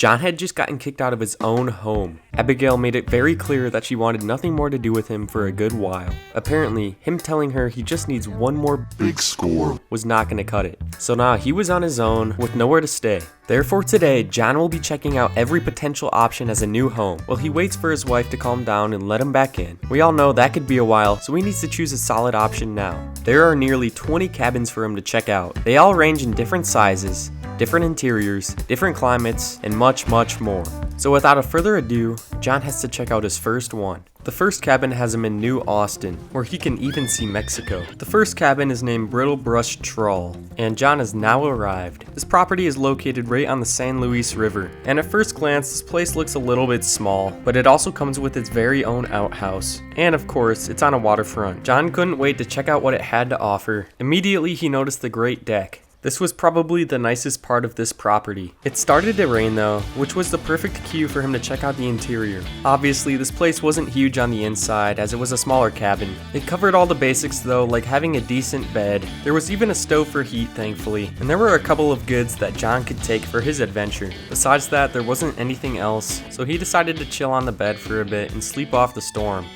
John had just gotten kicked out of his own home. Abigail made it very clear that she wanted nothing more to do with him for a good while. Apparently, him telling her he just needs one more big score was not going to cut it. So now he was on his own with nowhere to stay. Therefore today, John will be checking out every potential option as a new home while he waits for his wife to calm down and let him back in. We all know that could be a while, so he needs to choose a solid option now. There are nearly 20 cabins for him to check out. They all range in different sizes, different interiors, different climates, and much more. So without a further ado, John has to check out his first one. The first cabin has him in New Austin, where he can even see Mexico. The first cabin is named Brittle Brush Trawl, and John has now arrived. This property is located right on the San Luis River, and at first glance, this place looks a little bit small, but it also comes with its very own outhouse. And of course, it's on a waterfront. John couldn't wait to check out what it had to offer. Immediately, he noticed the great deck. This was probably the nicest part of this property. It started to rain though, which was the perfect cue for him to check out the interior. Obviously, this place wasn't huge on the inside as it was a smaller cabin. It covered all the basics though, like having a decent bed. There was even a stove for heat, thankfully, and there were a couple of goods that John could take for his adventure. Besides that, there wasn't anything else, so he decided to chill on the bed for a bit and sleep off the storm.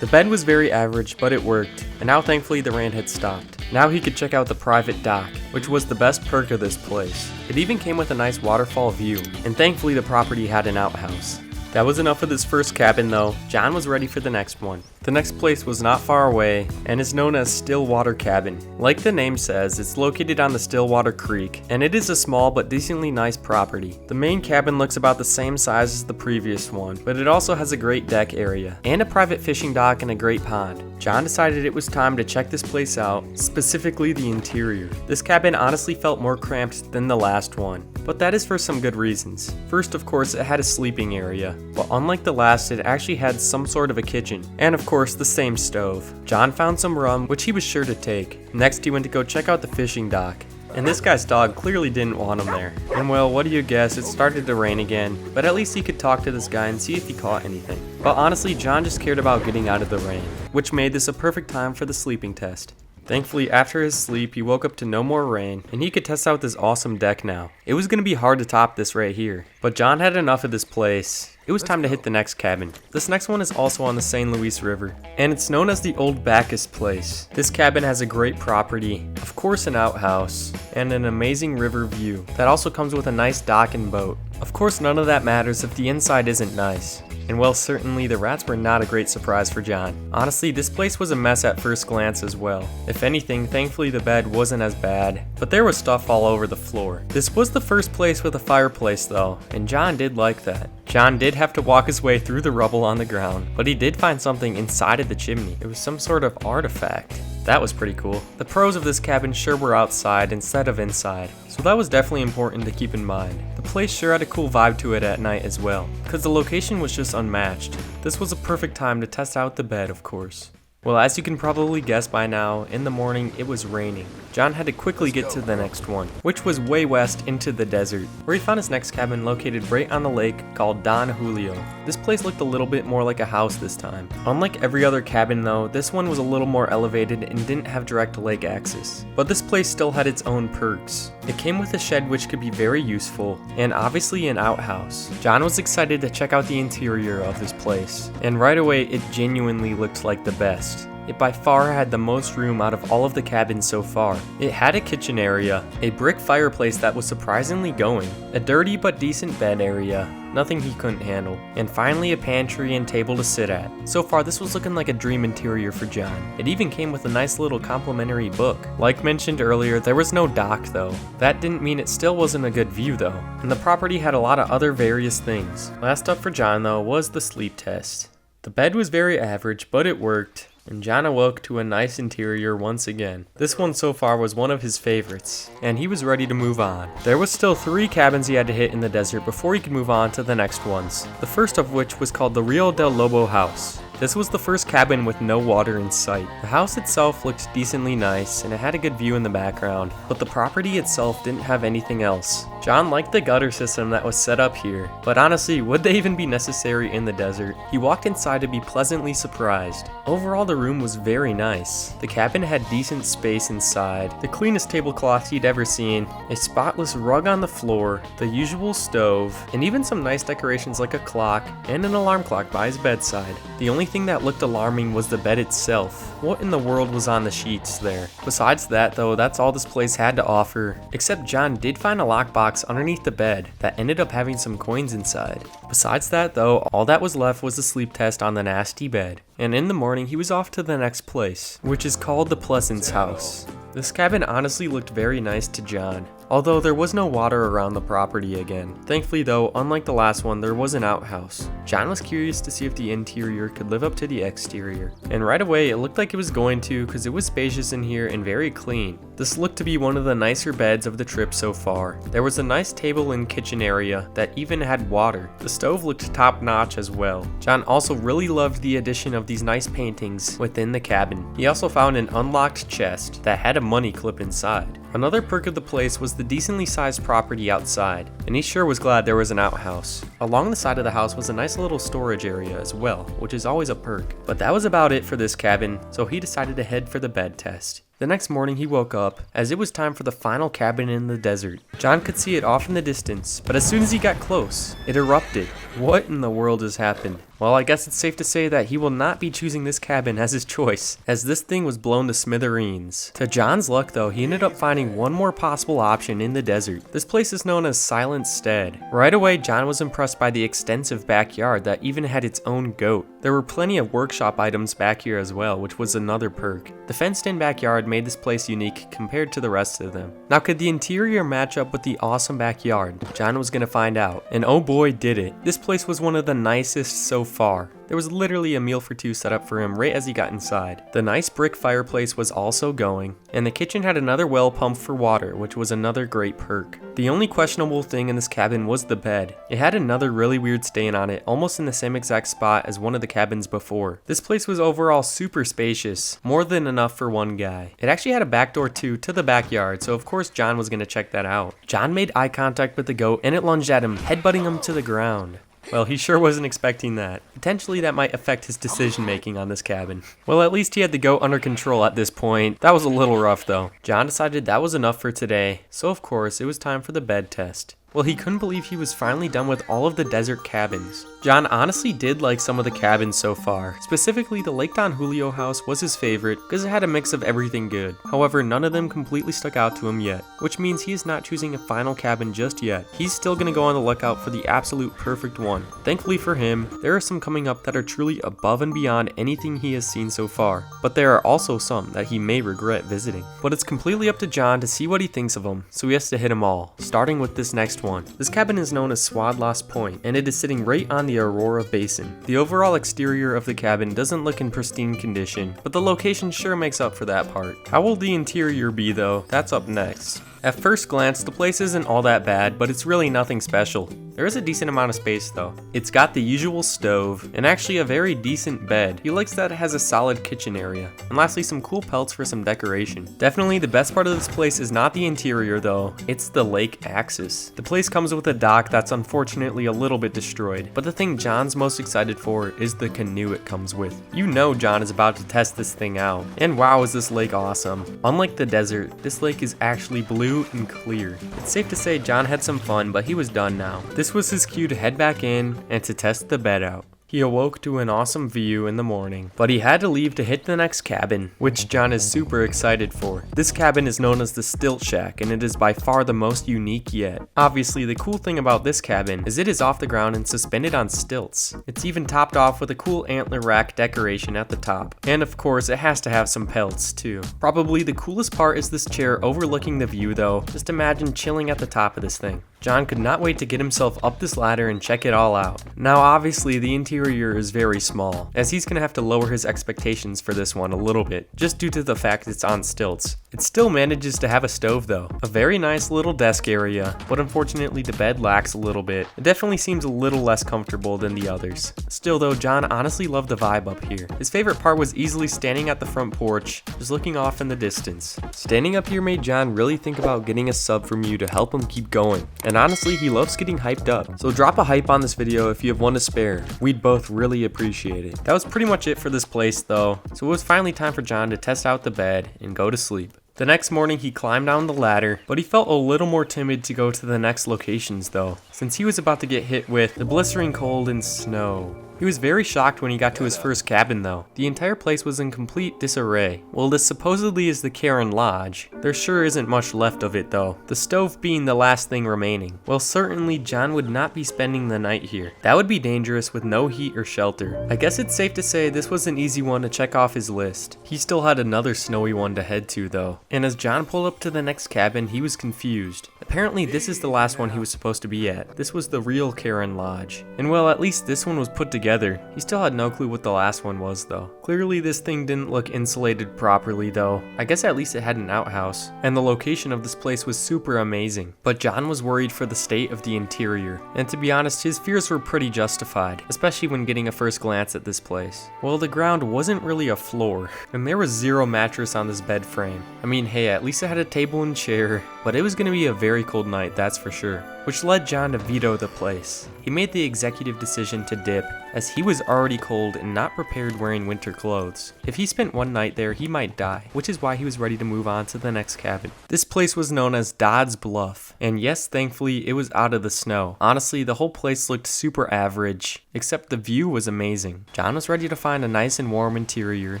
The bed was very average, but it worked, and now thankfully the rain had stopped. Now he could check out the private dock, which was the best perk of this place. It even came with a nice waterfall view, and thankfully the property had an outhouse. That was enough of this first cabin though. John was ready for the next one. The next place was not far away and is known as Stillwater Cabin. Like the name says, it's located on the Stillwater Creek, and it is a small but decently nice property. The main cabin looks about the same size as the previous one, but it also has a great deck area and a private fishing dock and a great pond. John decided it was time to check this place out, specifically the interior. This cabin honestly felt more cramped than the last one, but that is for some good reasons. First, of course, it had a sleeping area, but unlike the last, it actually had some sort of a kitchen, and of course the same stove. John found some rum, which he was sure to take. Next, he went to go check out the fishing dock, and this guy's dog clearly didn't want him there. And well, what do you guess, it started to rain again, but at least he could talk to this guy and see if he caught anything. But honestly, John just cared about getting out of the rain, which made this a perfect time for the sleeping test. Thankfully, after his sleep, he woke up to no more rain, and he could test out this awesome deck now. It was going to be hard to top this right here, but John had enough of this place. It was time to hit the next cabin. This next one is also on the San Luis River, and it's known as the Old Bacchus Place. This cabin has a great property, of course an outhouse, and an amazing river view that also comes with a nice dock and boat. Of course, none of that matters if the inside isn't nice. And well, certainly the rats were not a great surprise for John. Honestly, this place was a mess at first glance as well. If anything, thankfully the bed wasn't as bad, but there was stuff all over the floor. This was the first place with a fireplace though, and John did like that. John did have to walk his way through the rubble on the ground, but he did find something inside of the chimney. It was some sort of artifact. That was pretty cool. The pros of this cabin sure were outside instead of inside, so that was definitely important to keep in mind. The place sure had a cool vibe to it at night as well, because the location was just unmatched. This was a perfect time to test out the bed, of course. Well, as you can probably guess by now, in the morning it was raining. John had to quickly get to the next one, which was way west into the desert, where he found his next cabin located right on the lake called Don Julio. This place looked a little bit more like a house this time. Unlike every other cabin though, this one was a little more elevated and didn't have direct lake access. But this place still had its own perks. It came with a shed which could be very useful, and obviously an outhouse. John was excited to check out the interior of this place, and right away it genuinely looked like the best. It by far had the most room out of all of the cabins so far. It had a kitchen area, a brick fireplace that was surprisingly going, a dirty but decent bed area, nothing he couldn't handle, and finally a pantry and table to sit at. So far this was looking like a dream interior for John. It even came with a nice little complimentary book. Like mentioned earlier, there was no dock though. That didn't mean it still wasn't a good view though, and the property had a lot of other various things. Last up for John though was the sleep test. The bed was very average, but it worked, and John awoke to a nice interior once again. This one so far was one of his favorites, and he was ready to move on. There was still 3 cabins he had to hit in the desert before he could move on to the next ones. The first of which was called the Rio del Lobo house. This was the first cabin with no water in sight. The house itself looked decently nice, and it had a good view in the background, but the property itself didn't have anything else. John liked the gutter system that was set up here, but honestly, would they even be necessary in the desert? He walked inside to be pleasantly surprised. Overall, the room was very nice. The cabin had decent space inside, the cleanest tablecloth he'd ever seen, a spotless rug on the floor, the usual stove, and even some nice decorations like a clock and an alarm clock by his bedside. The only thing that looked alarming was the bed itself. What in the world was on the sheets there? Besides that though, that's all this place had to offer, except John did find a lockbox underneath the bed that ended up having some coins inside. Besides that though, all that was left was a sleep test on the nasty bed. And in the morning he was off to the next place, which is called the Pleasance House. This cabin honestly looked very nice to John, although there was no water around the property again. Thankfully though, unlike the last one, there was an outhouse. John was curious to see if the interior could live up to the exterior, and right away it looked like it was going to, because it was spacious in here and very clean. This looked to be one of the nicer beds of the trip so far. There was a nice table and kitchen area that even had water. The stove looked top notch as well. John also really loved the addition of these nice paintings within the cabin. He also found an unlocked chest that had a money clip inside. Another perk of the place was the decently sized property outside, and he sure was glad there was an outhouse. Along the side of the house was a nice little storage area as well, which is always a perk. But that was about it for this cabin, so he decided to head for the bed test. The next morning he woke up, as it was time for the final cabin in the desert. John could see it off in the distance, but as soon as he got close, it erupted. What in the world has happened? Well, I guess it's safe to say that he will not be choosing this cabin as his choice, as this thing was blown to smithereens. To John's luck though, he ended up finding one more possible option in the desert. This place is known as Silent Stead. Right away, John was impressed by the extensive backyard that even had its own goat. There were plenty of workshop items back here as well, which was another perk. The fenced-in backyard made this place unique compared to the rest of them. Now, could the interior match up with the awesome backyard? John was gonna find out, and oh boy did it. This place was one of the nicest so far. There was literally a meal for two set up for him right as he got inside. The nice brick fireplace was also going, and the kitchen had another well pump for water, which was another great perk. The only questionable thing in this cabin was the bed. It had another really weird stain on it, almost in the same exact spot as one of the cabins before. This place was overall super spacious, more than enough for one guy. It actually had a back door too to the backyard, so of course John was gonna check that out. John made eye contact with the goat and it lunged at him, headbutting him to the ground. Well, he sure wasn't expecting that. Potentially that might affect his decision making on this cabin. Well, at least he had the goat under control at this point. That was a little rough though. John decided that was enough for today, so of course it was time for the bed test. Well, he couldn't believe he was finally done with all of the desert cabins. John honestly did like some of the cabins so far. Specifically, the Lake Don Julio house was his favorite because it had a mix of everything good. However, none of them completely stuck out to him yet, which means he is not choosing a final cabin just yet. He's still gonna go on the lookout for the absolute perfect one. Thankfully for him, there are some coming up that are truly above and beyond anything he has seen so far, but there are also some that he may regret visiting. But it's completely up to John to see what he thinks of them, so he has to hit them all, starting with this next one. This cabin is known as Swadlost Point, and it is sitting right on the Aurora Basin. The overall exterior of the cabin doesn't look in pristine condition, but the location sure makes up for that part. How will the interior be though? That's up next. At first glance, the place isn't all that bad, but it's really nothing special. There is a decent amount of space though. It's got the usual stove, and actually a very decent bed. He likes that it has a solid kitchen area. And lastly, some cool pelts for some decoration. Definitely the best part of this place is not the interior though, it's the lake axis. The place comes with a dock that's unfortunately a little bit destroyed, but the thing John's most excited for is the canoe it comes with. You know John is about to test this thing out. And wow, is this lake awesome. Unlike the desert, this lake is actually blue and clear. It's safe to say John had some fun, but he was done now. This was his cue to head back in and to test the bed out. He awoke to an awesome view in the morning, but he had to leave to hit the next cabin, which John is super excited for. This cabin is known as the Stilt Shack, and it is by far the most unique yet. Obviously, the cool thing about this cabin is it is off the ground and suspended on stilts. It's even topped off with a cool antler rack decoration at the top. And of course, it has to have some pelts too. Probably the coolest part is this chair overlooking the view though. Just imagine chilling at the top of this thing. John could not wait to get himself up this ladder and check it all out. Now obviously the interior is very small, as he's gonna have to lower his expectations for this one a little bit, just due to the fact it's on stilts. It still manages to have a stove though. A very nice little desk area, but unfortunately the bed lacks a little bit. It definitely seems a little less comfortable than the others. Still though, John honestly loved the vibe up here. His favorite part was easily standing at the front porch, just looking off in the distance. Standing up here made John really think about getting a sub from you to help him keep going. And honestly, he loves getting hyped up. So drop a hype on this video if you have one to spare. We'd both really appreciate it. That was pretty much it for this place though. So it was finally time for John to test out the bed and go to sleep. The next morning he climbed down the ladder, but he felt a little more timid to go to the next locations though, since he was about to get hit with the blistering cold and snow. He was very shocked when he got to his first cabin though. The entire place was in complete disarray. Well, this supposedly is the Karen Lodge. There sure isn't much left of it though, the stove being the last thing remaining. Well, certainly John would not be spending the night here. That would be dangerous with no heat or shelter. I guess it's safe to say this was an easy one to check off his list. He still had another snowy one to head to though. And as John pulled up to the next cabin, he was confused. Apparently this is the last one he was supposed to be at. This was the real Karen Lodge. And well, at least this one was put together. He still had no clue what the last one was though. Clearly this thing didn't look insulated properly though. I guess at least it had an outhouse. And the location of this place was super amazing. But John was worried for the state of the interior. And to be honest, his fears were pretty justified, especially when getting a first glance at this place. Well, the ground wasn't really a floor, and there was zero mattress on this bed frame. I mean, hey, at least it had a table and chair, but it was gonna be a very cold night, that's for sure. Which led John to veto the place. He made the executive decision to dip, as he was already cold and not prepared wearing winter clothes. If he spent one night there, he might die, which is why he was ready to move on to the next cabin. This place was known as Dodd's Bluff, and yes, thankfully, it was out of the snow. Honestly, the whole place looked super average, except the view was amazing. John was ready to find a nice and warm interior,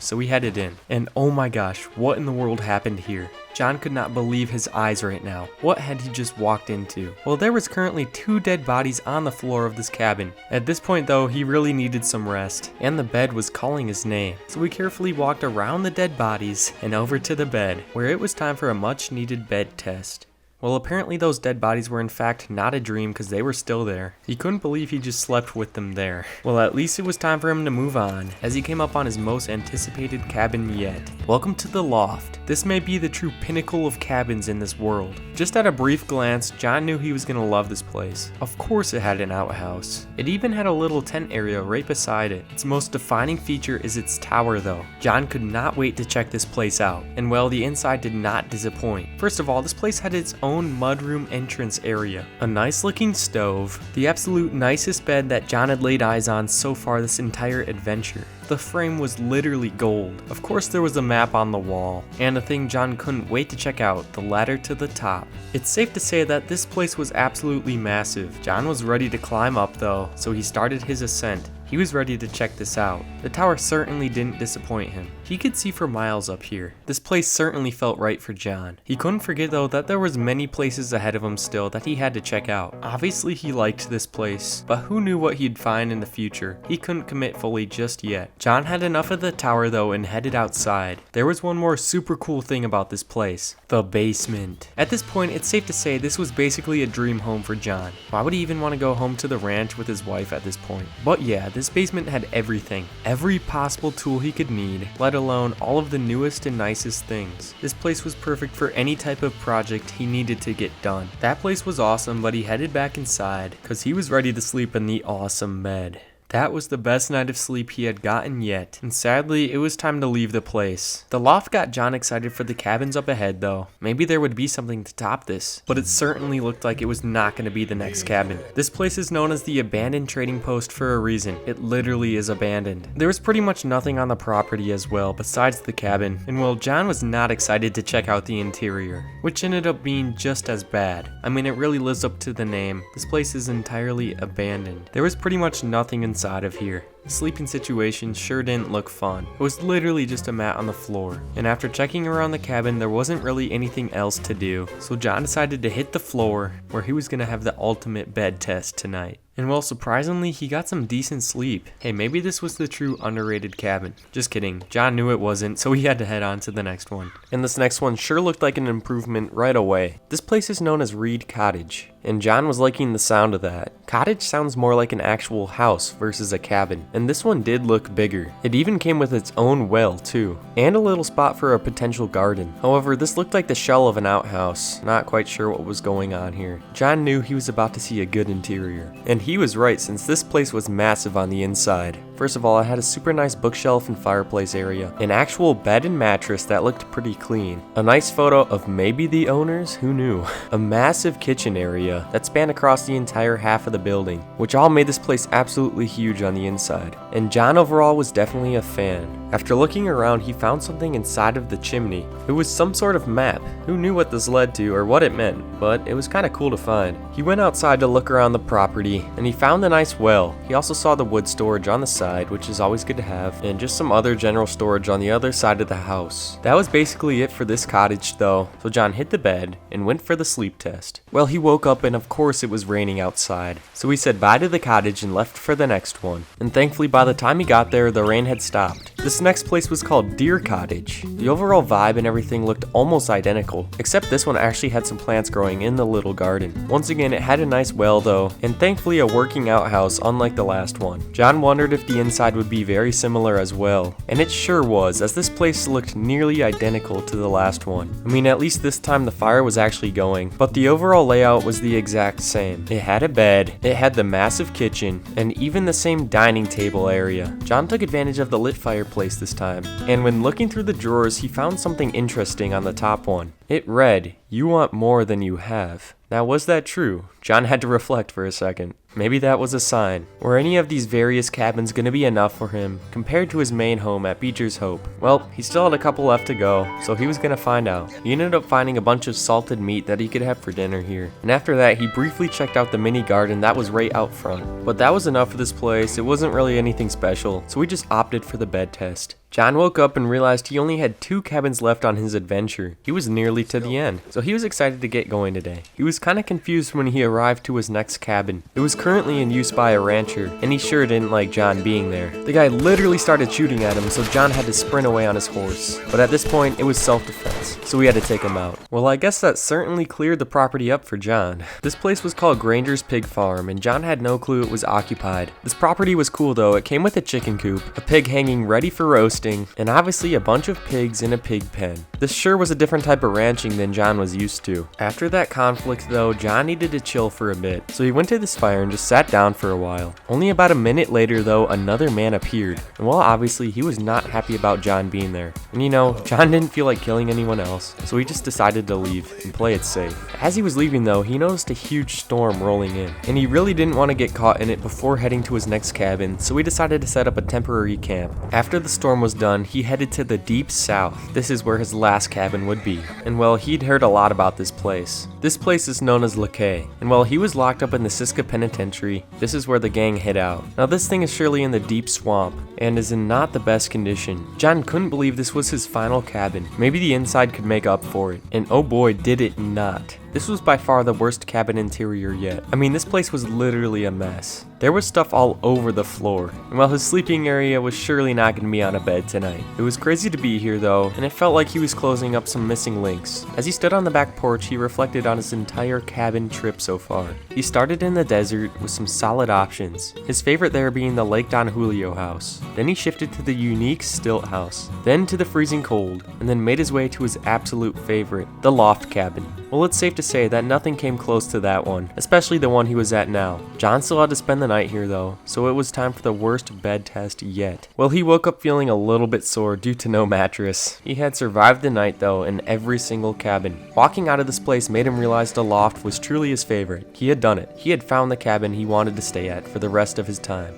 so we headed in. And oh my gosh, what in the world happened here? John could not believe his eyes right now. What had he just walked into? Well, there was currently 2 dead bodies on the floor of this cabin. At this point though, he really needed some rest, and the bed was calling his name. So we carefully walked around the dead bodies and over to the bed, where it was time for a much needed bed test. Well, apparently those dead bodies were in fact not a dream because they were still there. He couldn't believe he just slept with them there. Well, at least it was time for him to move on, as he came up on his most anticipated cabin yet. Welcome to the loft. This may be the true pinnacle of cabins in this world. Just at a brief glance, John knew he was gonna love this place. Of course it had an outhouse. It even had a little tent area right beside it. Its most defining feature is its tower though. John could not wait to check this place out. And well, the inside did not disappoint. First of all, this place had its own mudroom entrance area, a nice looking stove, the absolute nicest bed that John had laid eyes on so far this entire adventure. The frame was literally gold. Of course there was a map on the wall, and a thing John couldn't wait to check out, the ladder to the top. It's safe to say that this place was absolutely massive. John was ready to climb up though, so he started his ascent. He was ready to check this out. The tower certainly didn't disappoint him. He could see for miles up here. This place certainly felt right for John. He couldn't forget though that there was many places ahead of him still that he had to check out. Obviously he liked this place, but who knew what he'd find in the future? He couldn't commit fully just yet. John had enough of the tower though and headed outside. There was one more super cool thing about this place: the basement. At this point, it's safe to say this was basically a dream home for John. Why would he even want to go home to the ranch with his wife at this point? But yeah, this basement had everything. Every possible tool he could need, let alone all of the newest and nicest things. This place was perfect for any type of project he needed to get done. That place was awesome, but he headed back inside because he was ready to sleep in the awesome bed. That was the best night of sleep he had gotten yet, and sadly, it was time to leave the place. The loft got John excited for the cabins up ahead though. Maybe there would be something to top this, but it certainly looked like it was not going to be the next cabin. This place is known as the abandoned trading post for a reason. It literally is abandoned. There was pretty much nothing on the property as well besides the cabin, and well, John was not excited to check out the interior, which ended up being just as bad. I mean, it really lives up to the name. This place is entirely abandoned. There was pretty much nothing inside of here. The sleeping situation sure didn't look fun. It was literally just a mat on the floor, and after checking around the cabin, there wasn't really anything else to do, so John decided to hit the floor, where he was gonna have the ultimate bed test tonight. And well, surprisingly, he got some decent sleep. Hey, maybe this was the true underrated cabin. Just kidding. John knew it wasn't, so he had to head on to the next one. And this next one sure looked like an improvement right away. This place is known as Reed Cottage, and John was liking the sound of that. Cottage sounds more like an actual house versus a cabin. and this one did look bigger. It even came with its own well too, and a little spot for a potential garden. However, this looked like the shell of an outhouse. Not quite sure what was going on here. John knew he was about to see a good interior, and he was right since this place was massive on the inside. First of all, it had a super nice bookshelf and fireplace area, an actual bed and mattress that looked pretty clean, a nice photo of maybe the owners, who knew, a massive kitchen area that spanned across the entire half of the building, which all made this place absolutely huge on the inside, and John overall was definitely a fan. After looking around, he found something inside of the chimney. It was some sort of map. Who knew what this led to or what it meant, but it was kind of cool to find. He went outside to look around the property, and he found a nice well. He also saw the wood storage on the side, which is always good to have, and just some other general storage on the other side of the house. That was basically it for this cottage though, so John hit the bed and went for the sleep test. Well, he woke up and of course it was raining outside, so he said bye to the cottage and left for the next one. And thankfully by the time he got there, the rain had stopped. This next place was called Deer Cottage. The overall vibe and everything looked almost identical, except this one actually had some plants growing in the little garden. Once again, it had a nice well though, and thankfully a working outhouse unlike the last one. John wondered if the inside would be very similar as well, and it sure was, as this place looked nearly identical to the last one. I mean, at least this time the fire was actually going, but the overall layout was the exact same. It had a bed, it had the massive kitchen, and even the same dining table area. John took advantage of the lit fireplace this time, and when looking through the drawers, he found something interesting on the top one. It read, "You want more than you have." Now, was that true? John had to reflect for a second. Maybe that was a sign. Were any of these various cabins going to be enough for him compared to his main home at Beecher's Hope? Well, he still had a couple left to go, so he was going to find out. He ended up finding a bunch of salted meat that he could have for dinner here. And after that, he briefly checked out the mini garden that was right out front. But that was enough for this place. It wasn't really anything special, so we just opted for the bed test. John woke up and realized he only had 2 cabins left on his adventure. He was nearly to the end, so he was excited to get going today. He was kind of confused when he arrived to his next cabin. It was currently in use by a rancher, and he sure didn't like John being there. The guy literally started shooting at him, so John had to sprint away on his horse. But at this point, it was self-defense, so we had to take him out. Well, I guess that certainly cleared the property up for John. This place was called Granger's Pig Farm, and John had no clue it was occupied. This property was cool though. It came with a chicken coop, a pig hanging ready for roasting, and obviously a bunch of pigs in a pig pen. This sure was a different type of ranching than John was used to. After that conflict though, John needed to chill for a bit, so he went to this fire and just sat down for a while. Only about a minute later though, another man appeared, and well, obviously he was not happy about John being there. And you know, John didn't feel like killing anyone else, so he just decided to leave and play it safe. As he was leaving though, he noticed a huge storm rolling in, and he really didn't want to get caught in it before heading to his next cabin, so he decided to set up a temporary camp. After the storm was done, he headed to the deep south. This is where his last cabin would be. And well, he'd heard a lot about this place. This place is known as Lakay, and while he was locked up in the Siska Penitentiary, this is where the gang hid out. Now this thing is surely in the deep swamp, and is in not the best condition. John couldn't believe this was his final cabin. Maybe the inside could make up for it, and oh boy did it not. This was by far the worst cabin interior yet. I mean, this place was literally a mess. There was stuff all over the floor, and while his sleeping area was surely not going to be on a bed tonight. It was crazy to be here though, and it felt like he was closing up some missing links. As he stood on the back porch, he reflected on his entire cabin trip so far. He started in the desert with some solid options, his favorite there being the Lake Don Julio house. Then he shifted to the unique stilt house, then to the freezing cold, and then made his way to his absolute favorite, the loft cabin. Well, it's safe to say that nothing came close to that one, especially the one he was at now. John still had to spend the night here though, so it was time for the worst bed test yet. Well, he woke up feeling a little bit sore due to no mattress. He had survived the night though in every single cabin. Walking out of this place made him realize the loft was truly his favorite. He had done it. He had found the cabin he wanted to stay at for the rest of his time.